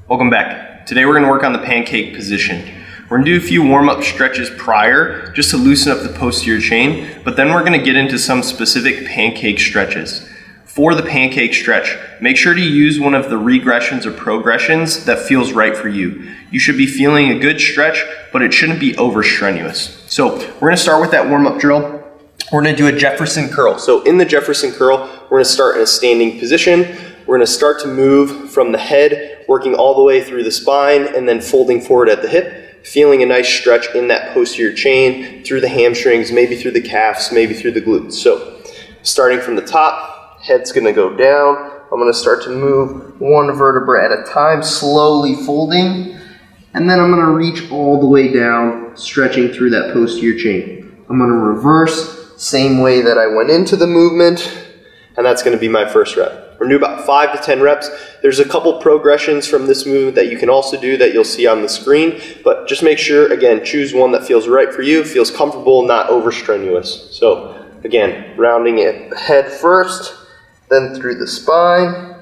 Welcome back. Today we're going to work on the pancake position. We're going to do a few warm-up stretches prior just to loosen up the posterior chain, but then we're going to get into some specific pancake stretches. For the pancake stretch, make sure to use one of the regressions or progressions that feels right for you. You should be feeling a good stretch, but it shouldn't be over strenuous. So we're going to start with that warm-up drill. We're going to do a Jefferson curl. So in the Jefferson curl, we're going to start in a standing position. We're going to start to move from the head, working all the way through the spine, and then folding forward at the hip, feeling a nice stretch in that posterior chain, through the hamstrings, maybe through the calves, maybe through the glutes. So starting from the top, head's going to go down. I'm going to start to move one vertebra at a time, slowly folding, and then I'm going to reach all the way down, stretching through that posterior chain. I'm going to reverse, same way that I went into the movement, and that's going to be my first rep. We're going to do about 5 to 10 reps. There's a couple progressions from this movement that you can also do that you'll see on the screen, but just make sure, again, choose one that feels right for you, feels comfortable, not over strenuous. So again, rounding it head first, then through the spine,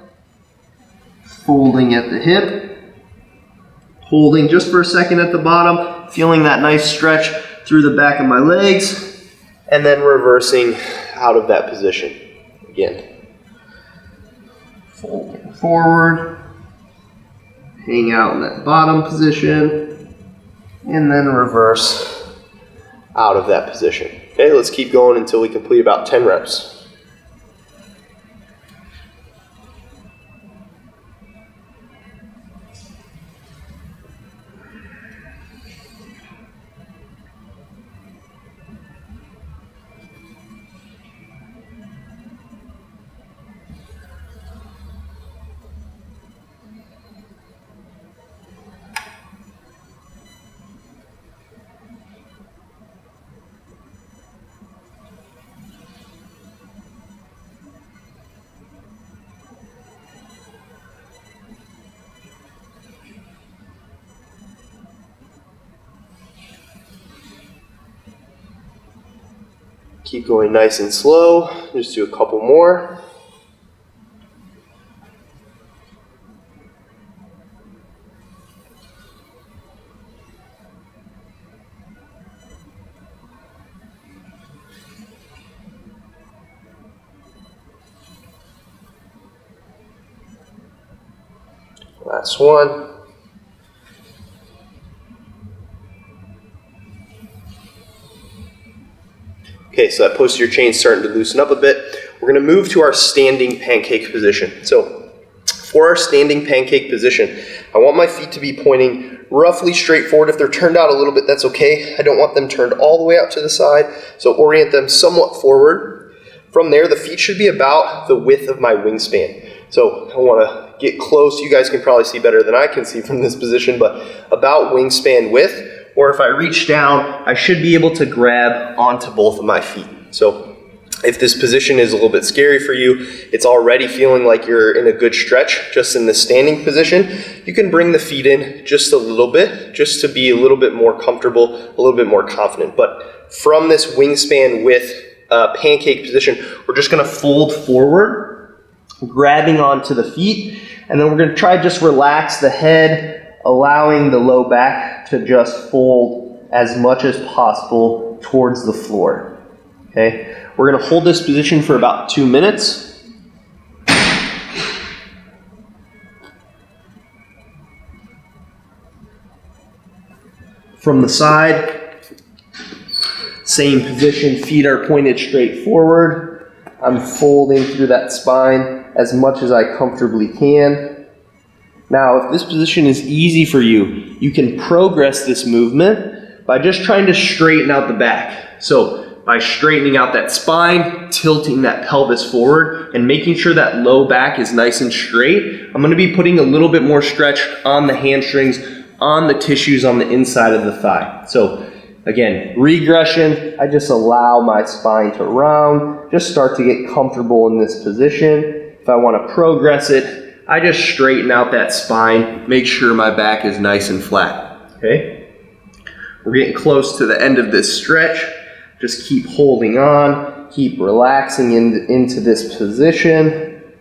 folding at the hip, holding just for a second at the bottom, feeling that nice stretch through the back of my legs, and then reversing out of that position. Again, folding forward, hang out in that bottom position, and then reverse out of that position. Okay, let's keep going until we complete about 10 reps. Keep going nice and slow. Just do a couple more. Last one. Okay, so that posterior chain is starting to loosen up a bit. We're going to move to our standing pancake position. So for our standing pancake position, I want my feet to be pointing roughly straight forward. If they're turned out a little bit, that's okay. I don't want them turned all the way out to the side, so orient them somewhat forward. From there, the feet should be about the width of my wingspan. So I want to get close. You guys can probably see better than I can see from this position, but about wingspan width. Or if I reach down, I should be able to grab onto both of my feet. So if this position is a little bit scary for you, it's already feeling like you're in a good stretch just in the standing position, you can bring the feet in just a little bit, just to be a little bit more comfortable, a little bit more confident. But from this wingspan width pancake position, we're just going to fold forward, grabbing onto the feet, and then we're going to try just relax the head, allowing the low back to just fold as much as possible towards the floor. Okay, we're going to hold this position for about 2 minutes. From the side, same position, feet are pointed straight forward. I'm folding through that spine as much as I comfortably can. Now, if this position is easy for you, you can progress this movement by just trying to straighten out the back. So by straightening out that spine, tilting that pelvis forward, and making sure that low back is nice and straight, I'm going to be putting a little bit more stretch on the hamstrings, on the tissues on the inside of the thigh. So again, regression, I just allow my spine to round, just start to get comfortable in this position. If I want to progress it, I just straighten out that spine, make sure my back is nice and flat, okay? We're getting close to the end of this stretch. Just keep holding on, keep relaxing into this position.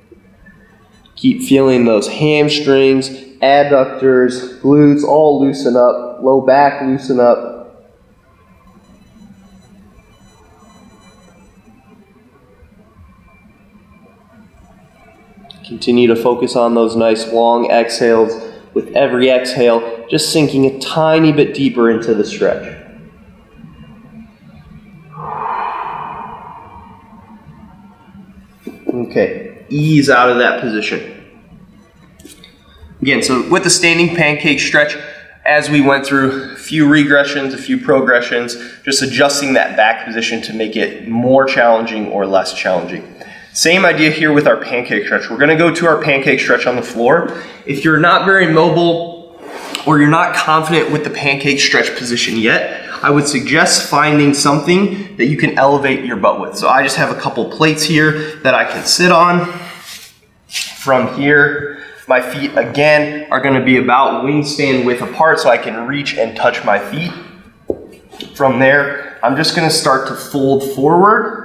Keep feeling those hamstrings, adductors, glutes all loosen up, low back loosen up. Continue to focus on those nice long exhales. With every exhale, just sinking a tiny bit deeper into the stretch. Okay, ease out of that position. Again, so with the standing pancake stretch, as we went through a few regressions, a few progressions, just adjusting that back position to make it more challenging or less challenging. Same idea here with our pancake stretch. We're gonna go to our pancake stretch on the floor. If you're not very mobile or you're not confident with the pancake stretch position yet, I would suggest finding something that you can elevate your butt with. So I just have a couple plates here that I can sit on. From here, my feet again are gonna be about wingspan width apart so I can reach and touch my feet. From there, I'm just gonna start to fold forward,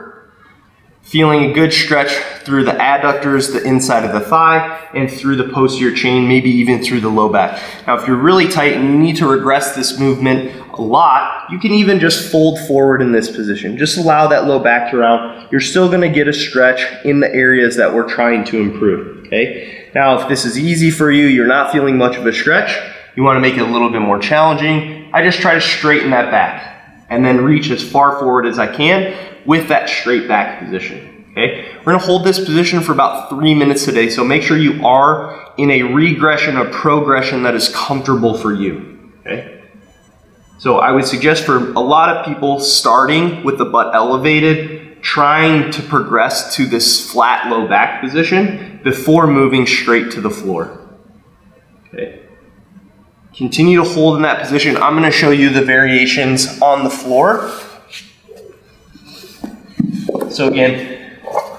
feeling a good stretch through the adductors, the inside of the thigh, and through the posterior chain, maybe even through the low back. Now, if you're really tight and you need to regress this movement a lot, you can even just fold forward in this position. Just allow that low back to round. You're still gonna get a stretch in the areas that we're trying to improve, okay? Now, if this is easy for you, you're not feeling much of a stretch, you wanna make it a little bit more challenging, I just try to straighten that back and then reach as far forward as I can with that straight back position. Okay, we're gonna hold this position for about 3 minutes today, so make sure you are in a regression or progression that is comfortable for you. Okay, so I would suggest for a lot of people starting with the butt elevated, trying to progress to this flat low back position before moving straight to the floor. Okay, continue to hold in that position. I'm gonna show you the variations on the floor. So again,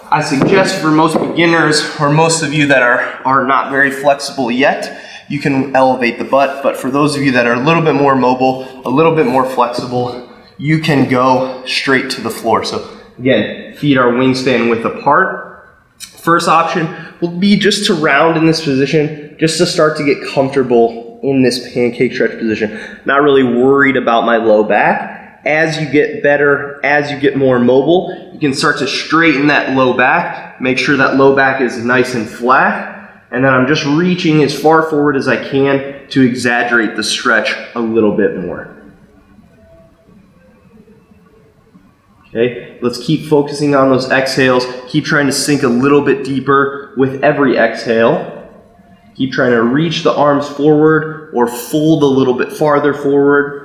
I suggest for most beginners or most of you that are not very flexible yet, you can elevate the butt, but for those of you that are a little bit more mobile, a little bit more flexible, you can go straight to the floor. So again, feet are wingspan width apart. First option will be just to round in this position, just to start to get comfortable in this pancake stretch position. Not really worried about my low back. As you get better, as you get more mobile, you can start to straighten that low back, make sure that low back is nice and flat, and then I'm just reaching as far forward as I can to exaggerate the stretch a little bit more. Okay, let's keep focusing on those exhales, keep trying to sink a little bit deeper with every exhale. Keep trying to reach the arms forward or fold a little bit farther forward.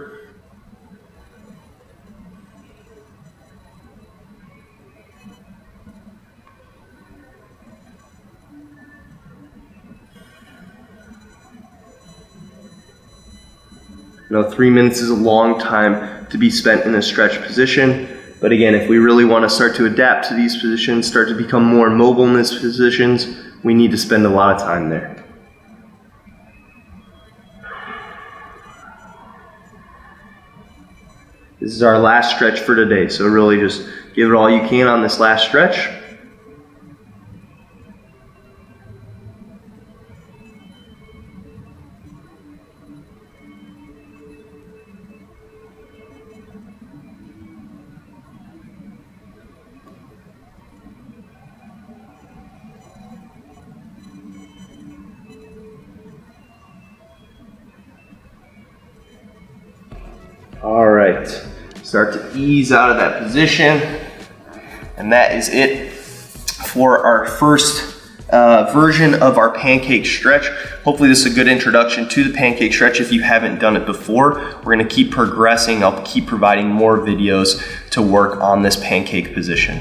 You know, 3 minutes is a long time to be spent in a stretch position. But again, if we really want to start to adapt to these positions, start to become more mobile in these positions, we need to spend a lot of time there. This is our last stretch for today, so really just give it all you can on this last stretch. All right, start to ease out of that position. And that is it for our first version of our pancake stretch. Hopefully this is a good introduction to the pancake stretch if you haven't done it before. We're gonna keep progressing. I'll keep providing more videos to work on this pancake position.